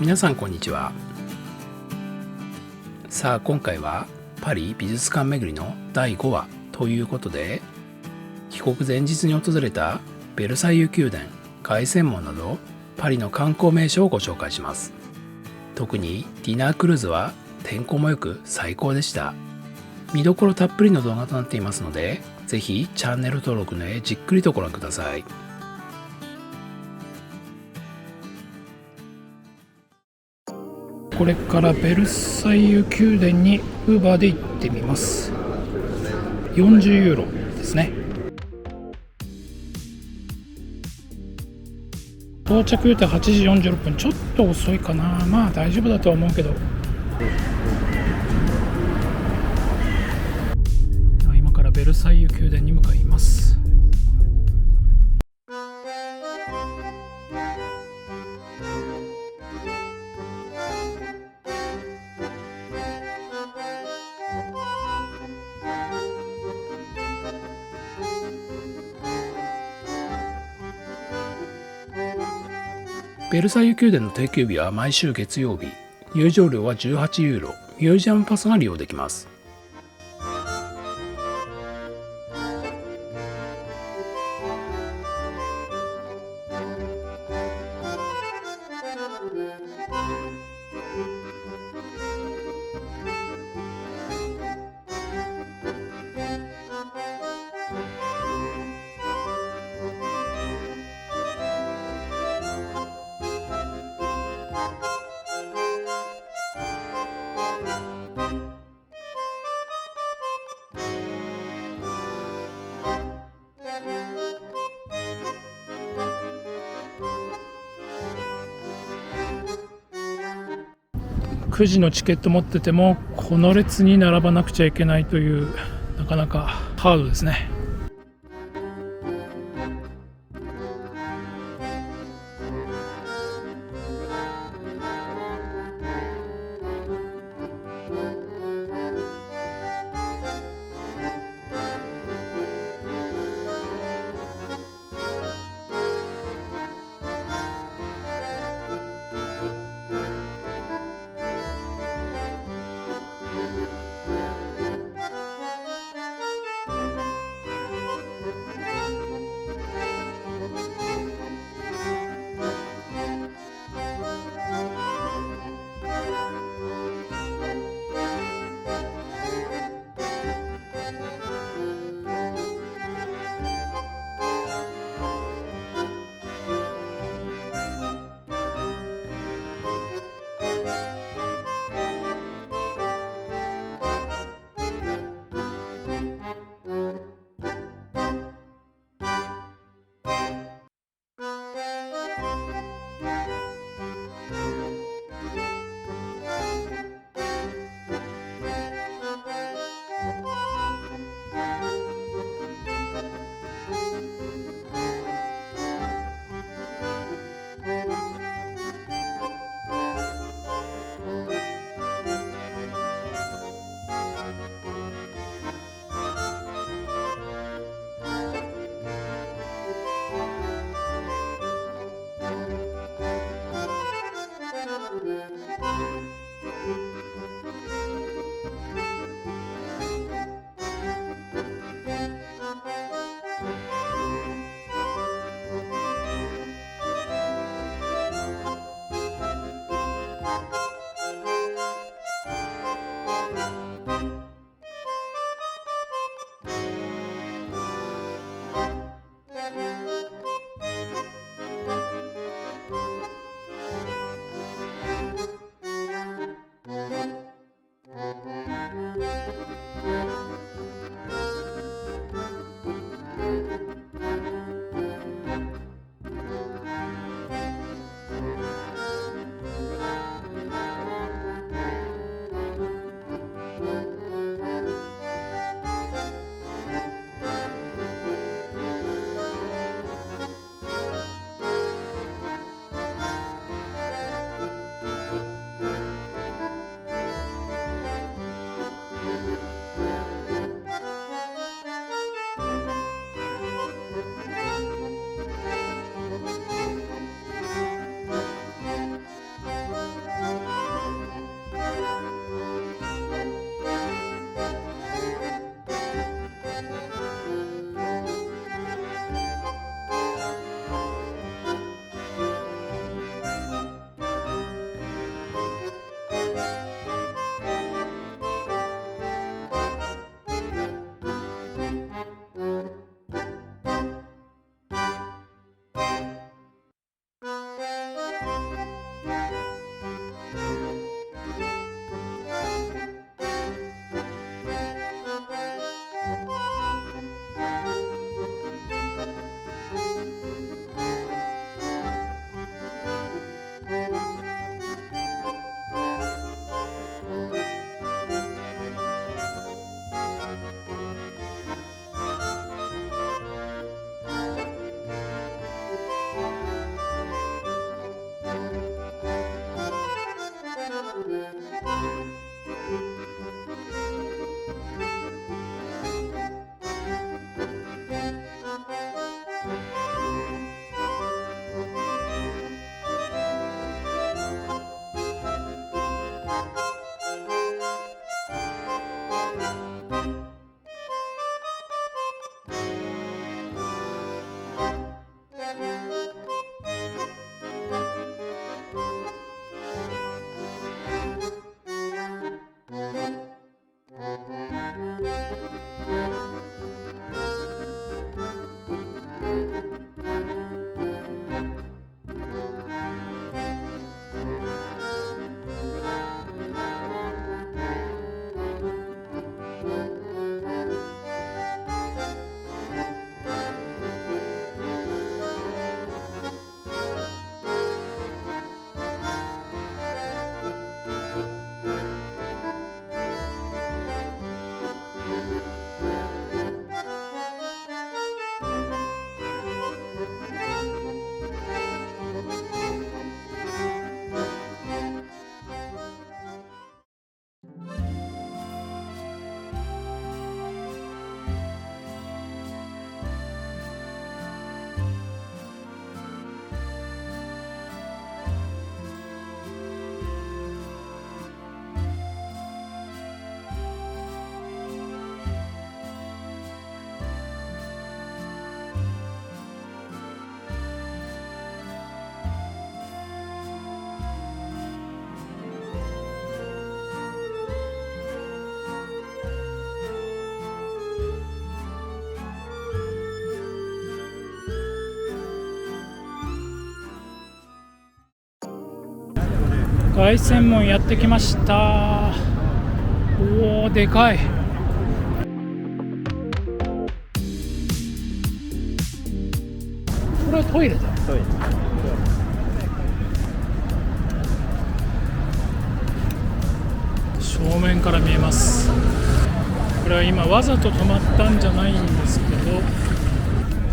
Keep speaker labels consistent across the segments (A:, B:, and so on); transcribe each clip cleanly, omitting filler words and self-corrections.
A: 皆さんこんにちは。さあ今回はパリ美術館巡りの第5話ということで、帰国前日に訪れたベルサイユ宮殿、凱旋門などパリの観光名所をご紹介します。特にディナークルーズは天候も良く最高でした。見どころたっぷりの動画となっていますので、ぜひチャンネル登録の上じっくりとご覧ください。これからベルサイユ宮殿にウーバーで行ってみます。40ユーロですね。到着予定8時46分、ちょっと遅いかな。まあ大丈夫だとは思うけど。今からベルサイユ宮殿に向かいます。ベルサイユ宮殿の定休日は毎週月曜日、入場料は18ユーロ、ミュージアムパスが利用できます。9時のチケット持っててもこの列に並ばなくちゃいけないという、なかなかハードですね。凱旋門やってきました。おー、でかい。これはトイレだ。正面から見えます。これは今わざと止まったんじゃないんですけ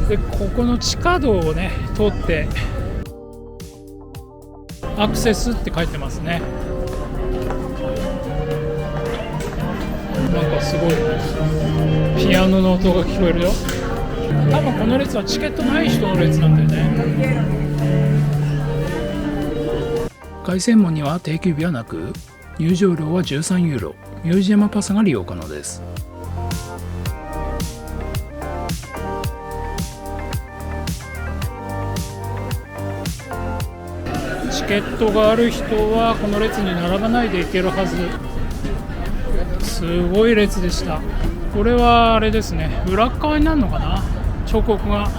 A: ど、でここの地下道をね通ってアクセスって書いてますね。なんかすごいピアノの音が聞こえるよ。多分この列はチケットない人の列なんだよね。凱旋門には定休日はなく、入場料は13ユーロ、ミュージアムパスが利用可能です。チケットがある人はこの列に並ばないで行けるはず。すごい列でした。これはあれですね、裏側になるのかな。彫刻が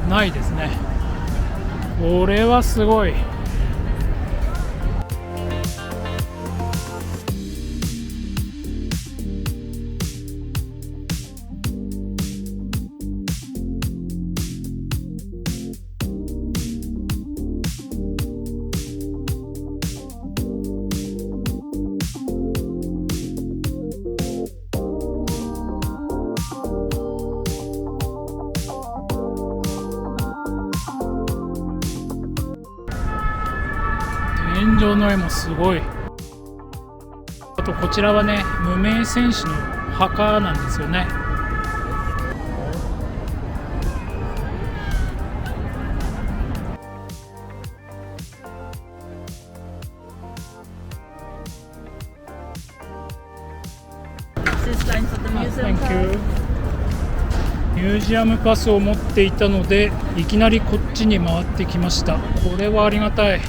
A: ないですね。これはすごい。天井の絵もすごい。あとこちらはね、無名戦士の墓なんですよね。ミュージアムパスを持っていたので、いきなりこっちに回ってきました。これはありがたい。い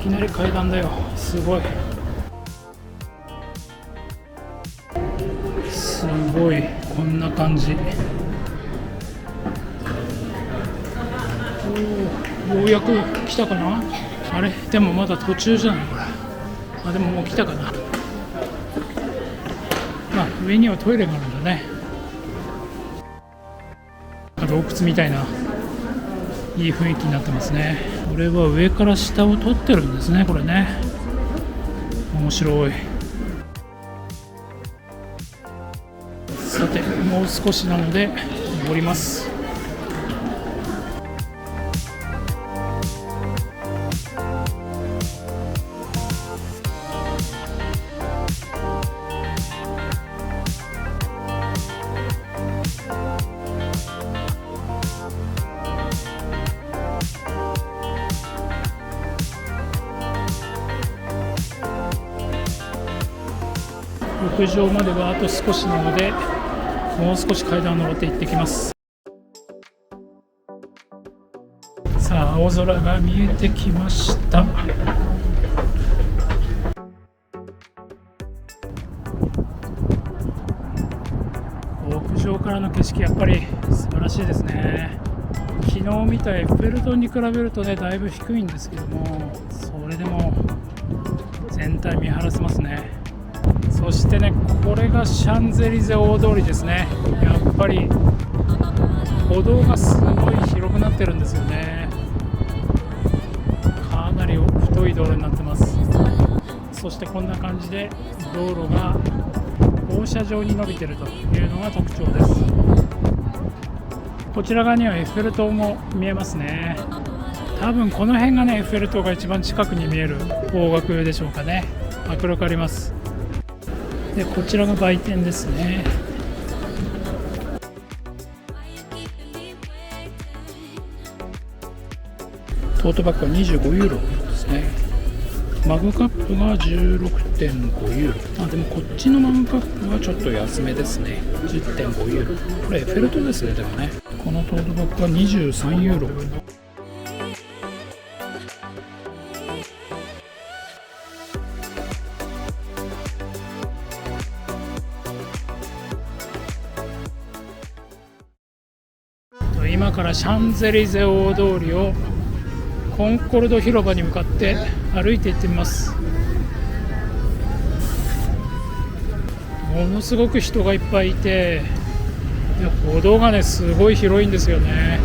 A: きなり階段だよ。すごい。すごい。こんな感じ。おー、ようやく来たかな。あれでもまだ途中じゃないこれ。あ、でももう来たかな。まあ上にはトイレがあるんだね。洞窟みたいないい雰囲気になってますね。これは上から下を撮ってるんですね。これね、面白い。さてもう少しなので登ります。屋上まではあと少しなので、もう少し階段を登って行ってきます。さあ青空が見えてきました。屋上からの景色やっぱり素晴らしいですね。昨日見たエッフェル塔に比べるとね、だいぶ低いんですけども、それでも全体見晴らせますね。そしてね、これがシャンゼリゼ大通りですね。やっぱり歩道がすごい広くなってるんですよね。かなり太い道路になってます。そしてこんな感じで道路が放射状に伸びてるというのが特徴です。こちら側にはエッフェル塔も見えますね。多分この辺がね、エッフェル塔が一番近くに見える方角でしょうかね。迫力あります。でこちらが売店ですね。トートバッグは25ユーロですね。マグカップが 16.5 ユーロ。あ、でもこっちのマグカップはちょっと安めですね。 10.5 ユーロ。これエッフェル塔ですね。でもね、このトートバッグは23ユーロ。今からシャンゼリゼ大通りをコンコルド広場に向かって歩いていってみます。ものすごく人がいっぱいいて、歩道がねすごい広いんですよね。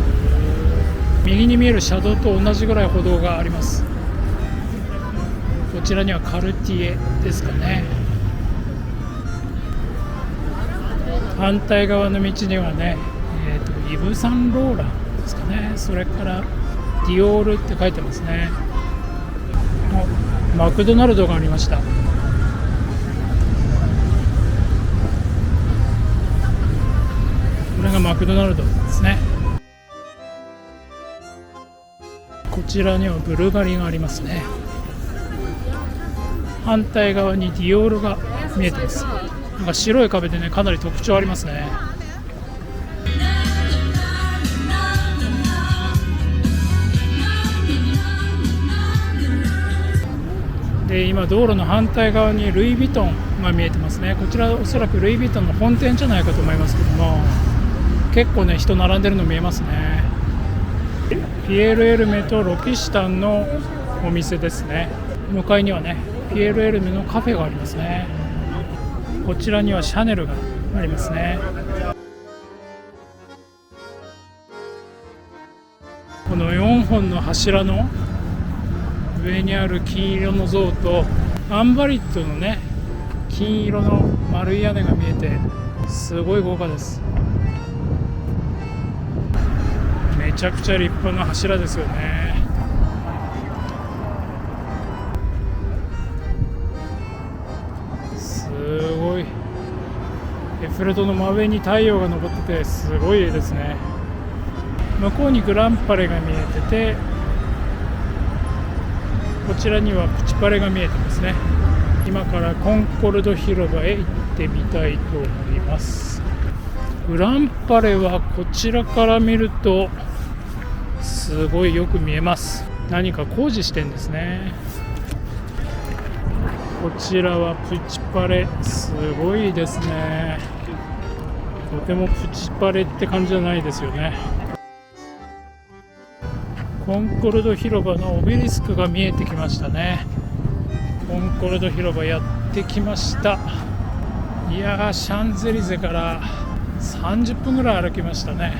A: 右に見える車道と同じぐらい歩道があります。こちらにはカルティエですかね。反対側の道にはね、イヴ・サンローランですかね。それからディオールって書いてますね。マクドナルドがありました。これがマクドナルドですね。こちらにはブルガリがありますね。反対側にディオールが見えてます。なんか白い壁でね、かなり特徴ありますね。で、今道路の反対側にルイ・ヴィトンが見えてますね。こちらおそらくルイ・ヴィトンの本店じゃないかと思いますけども、結構ね人並んでるの見えますね。ピエール・エルメとロキシタンのお店ですね。向かいにはねピエール・エルメのカフェがありますね。こちらにはシャネルがありますね。この4本の柱の上にある金色の像とアンバリットのね金色の丸い屋根が見えてすごい豪華です。めちゃくちゃ立派な柱ですよね。すごい。エッフェル塔の真上に太陽が昇っててすごいですね。向こうにグランパレが見えてて、こちらにはプチパレが見えてますね。今からコンコルド広場へ行ってみたいと思います。グランパレはこちらから見るとすごいよく見えます。何か工事してんですね。こちらはプチパレ、すごいですね。とてもプチパレって感じじゃないですよね。コンコルド広場のオベリスクが見えてきましたね。コンコルド広場やってきました。いやー、シャンゼリゼから30分ぐらい歩きましたね。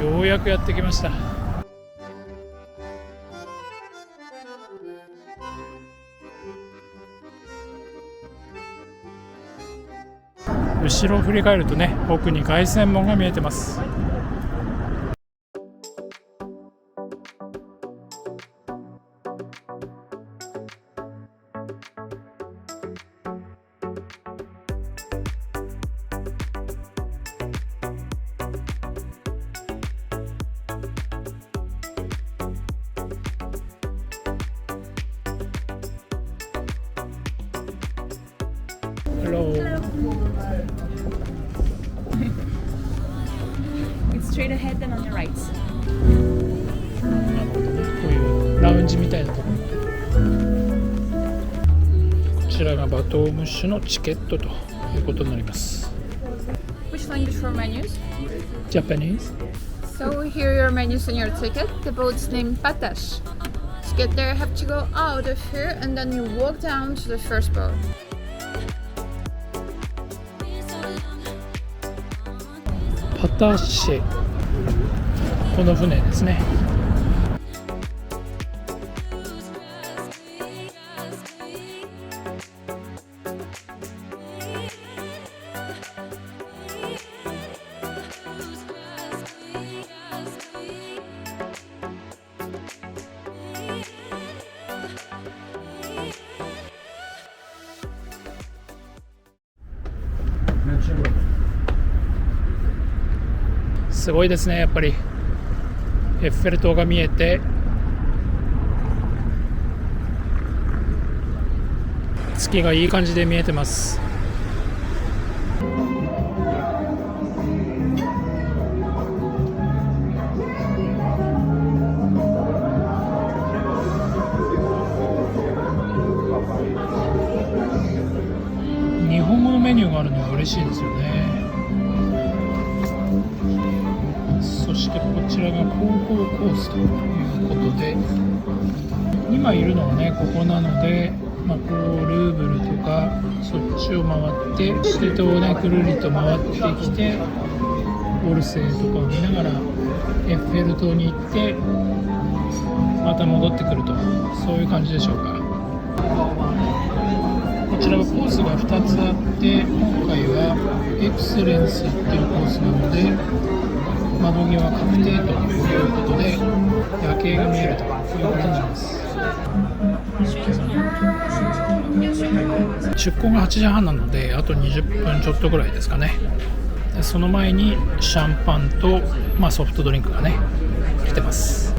A: ようやくやってきました。後ろを振り返るとね、奥に凱旋門が見えてます。
B: It's straight ahead and on your right.
A: なるほどね。こういうラウンジみたいなところ。こちらがバトームッシュのチケットということになります。
B: Which language for menus?
A: Japanese?
B: So here are your menus on your ticket. The boat's named Batash. To get there, you have to go out of here and then you walk down to the first boat.
A: パタシェ、この船ですね。すごいですね。やっぱりエッフェル塔が見えて、月がいい感じで見えてます。日本語のメニューがあるのは嬉しいですよね。そしてこちららが高校コースということで、今いるのがねここなので、こうルーブルとかそっちを回ってシテ島をねくるりと回ってきて、オルセーとかを見ながらエッフェル塔に行ってまた戻ってくると、そういう感じでしょうか。こちらはコースが2つあって、今回はエクセレンスっていうコースなので窓際確定ということで夜景が見えるということになります。出港が8時半なのであと20分ちょっとぐらいですかね。その前にシャンパンと、ソフトドリンクがね来てます。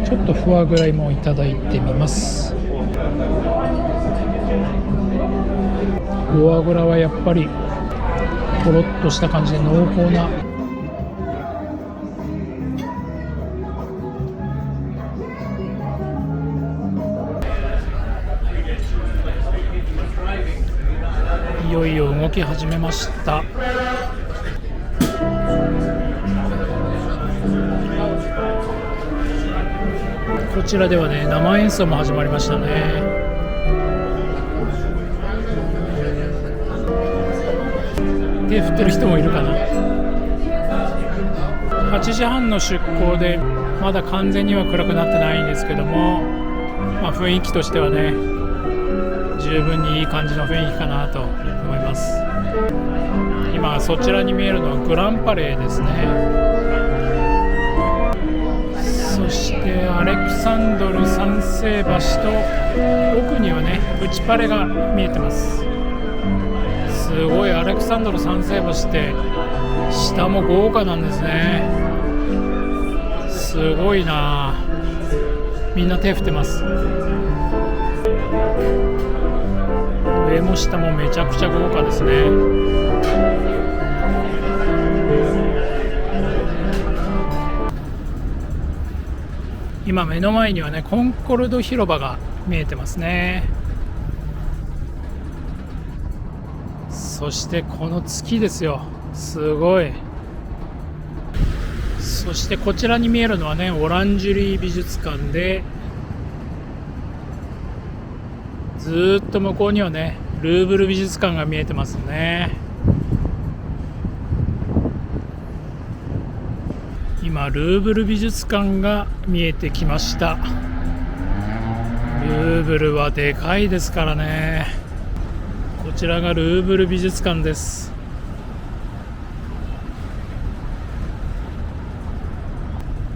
A: ちょっとフォアグラもいただいてみます。フォアグラはやっぱりとろっとした感じで濃厚な、いよいよ動き始めました。こちらではね生演奏も始まりましたね。手振ってる人もいるかな。8時半の出港でまだ完全には暗くなってないんですけども、雰囲気としてはね十分にいい感じの雰囲気かなと思います。今そちらに見えるのはグランパレーですね。そしてアレクサンドル三世橋と奥にはねプチパレが見えてます。すごい、アレクサンドル三世橋って下も豪華なんですね。すごいな、みんな手振ってます。上も下もめちゃくちゃ豪華ですね。今目の前にはねコンコルド広場が見えてますね。そしてこの月ですよ、すごい。そしてこちらに見えるのはねオランジュリー美術館で、ずっと向こうにはねルーブル美術館が見えてますね。今ルーブル美術館が見えてきました。ルーブルはでかいですからね。こちらがルーブル美術館です。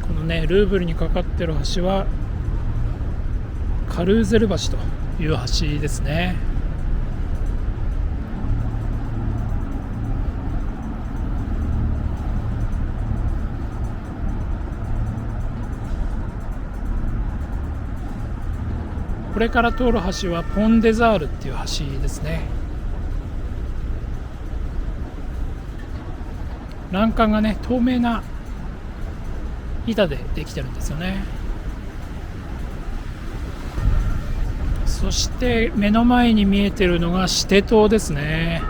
A: このねルーブルにかかってる橋はカルーゼル橋という橋ですね。これから通る橋はポンデザールっていう橋ですね。欄干がね透明な板でできてるんですよね。そして目の前に見えてるのがシテ島ですね。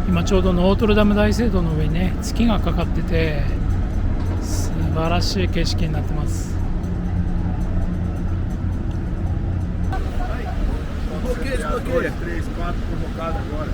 A: 今ちょうどノートルダム大聖堂の上にね月がかかってて素晴らしい景色になってます。
C: 2, 3, 4 por bocado agora.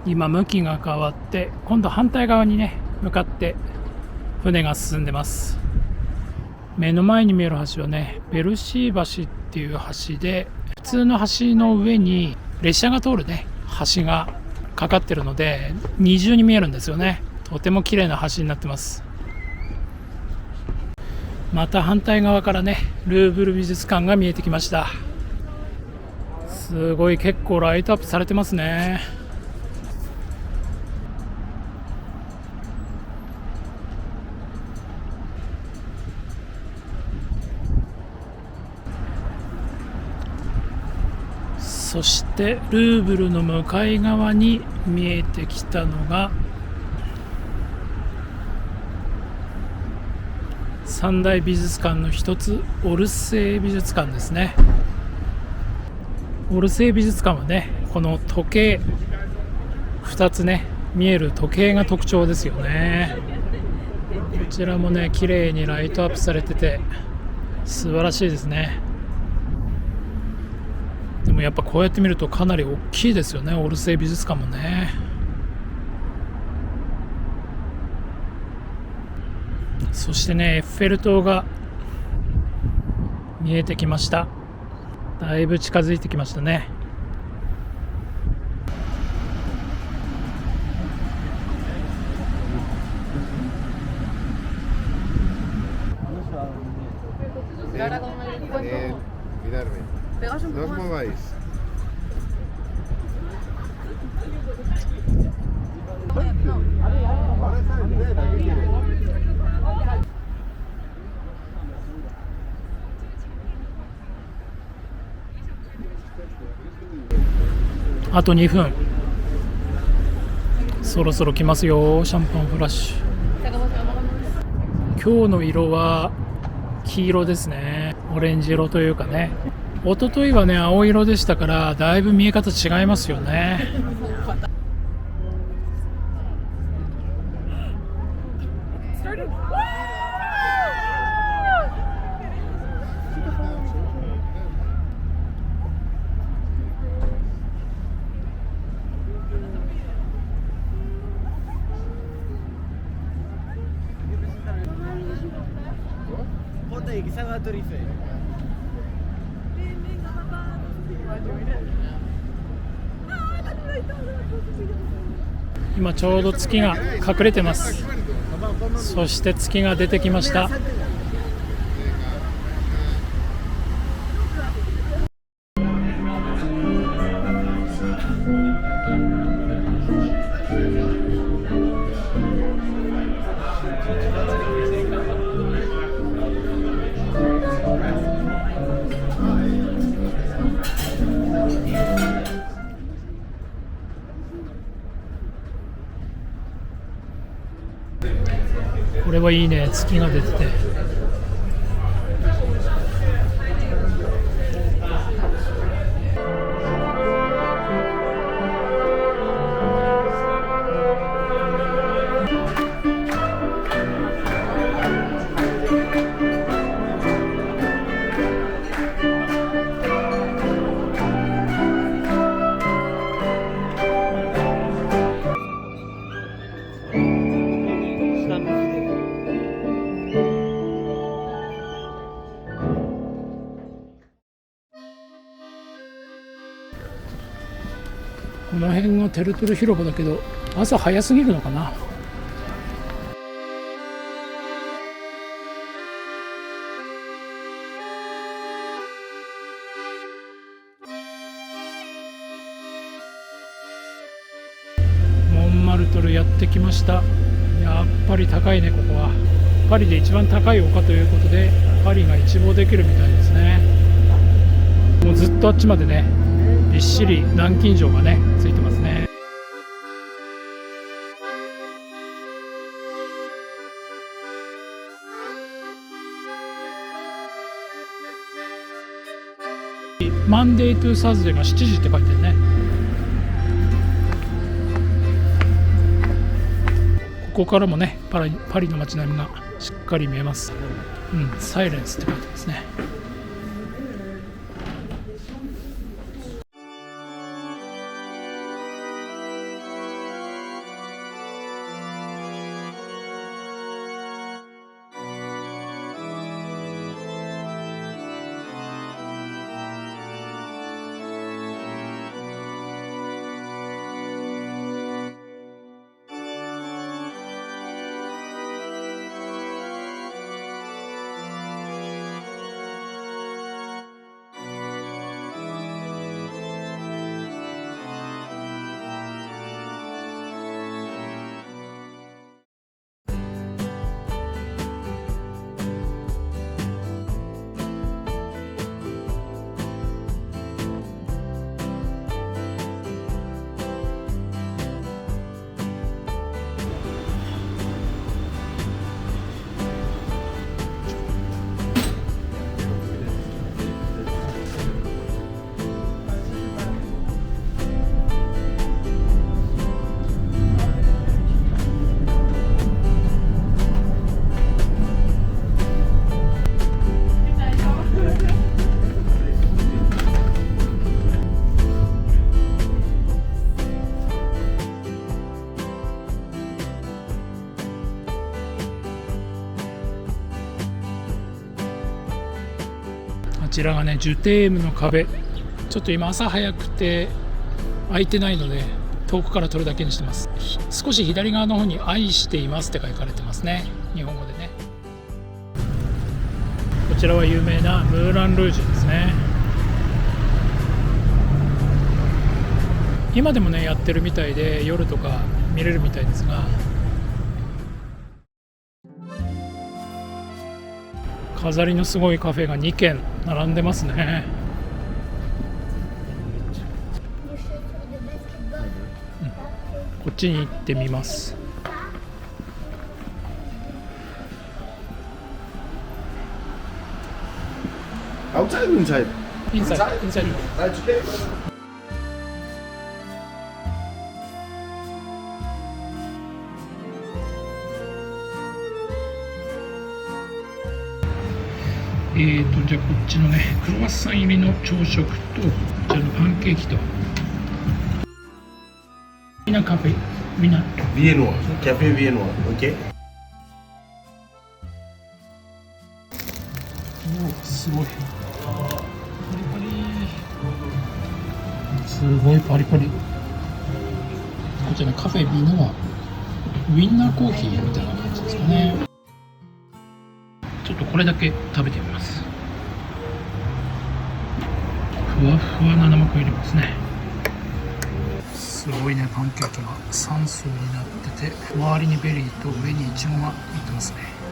A: 今向きが変わって今度反対側にね向かって船が進んでます。目の前に見える橋はねベルシー橋っていう橋で、普通の橋の上に列車が通るね橋がかかってるので二重に見えるんですよね。とても綺麗な橋になってます。また反対側からねルーブル美術館が見えてきました。すごい結構ライトアップされてますね。そしてルーブルの向かい側に見えてきたのが三大美術館の一つオルセー美術館ですね。オルセー美術館はねこの時計2つね見える時計が特徴ですよね。こちらもね綺麗にライトアップされてて素晴らしいですね。でもやっぱこうやって見るとかなり大きいですよね、オルセー美術館もね。そしてねエッフェル塔が見えてきました。だいぶ近づいてきましたね。あと2分。そろそろ来ますよ、シャンパンフラッシュ。今日の色は黄色ですね。オレンジ色というかね。一昨日はね青色でしたからだいぶ見え方違いますよね。今ちょうど月が隠れてます。そして月が出てきました。これはいいね、月が出てて。この辺がテルトゥル広場だけど朝早すぎるのかな。モンマルトルやってきました。やっぱり高いねここは。パリで一番高い丘ということで、パリが一望できるみたいですね。もうずっとあっちまでね、びっしり南京錠がねついてますね。マンデートゥーサーズデーが7時って書いてるね。ここからもねパリの街並みがしっかり見えます。サイレンスって書いてますね。こちらがねジュテームの壁。ちょっと今朝早くて開いてないので遠くから撮るだけにしてます。少し左側の方に愛していますって書かれてますね、日本語でね。こちらは有名なムーランルージュですね。今でもねやってるみたいで夜とか見れるみたいですが、飾りのすごいカフェが2軒並んでますね。こっちに行ってみます。
C: Outside or inside?
A: Inside.
C: That's okay.
A: じゃあこっちのねクロワッサン入りの朝食とこちらのパンケーキとみんなカフェみんな
C: Viennois. Café Viennois. Okay?
A: すごいパリパリ、すごいパリパリ。こちらのカフェビノはウインナーコーヒーみたいな感じですかね。ちょっとこれだけ食べてみます。ふわふわな生クリームですね。すごいね、パンケーキが3層になってて、周りにベリーと上にイチゴが乗ってますね。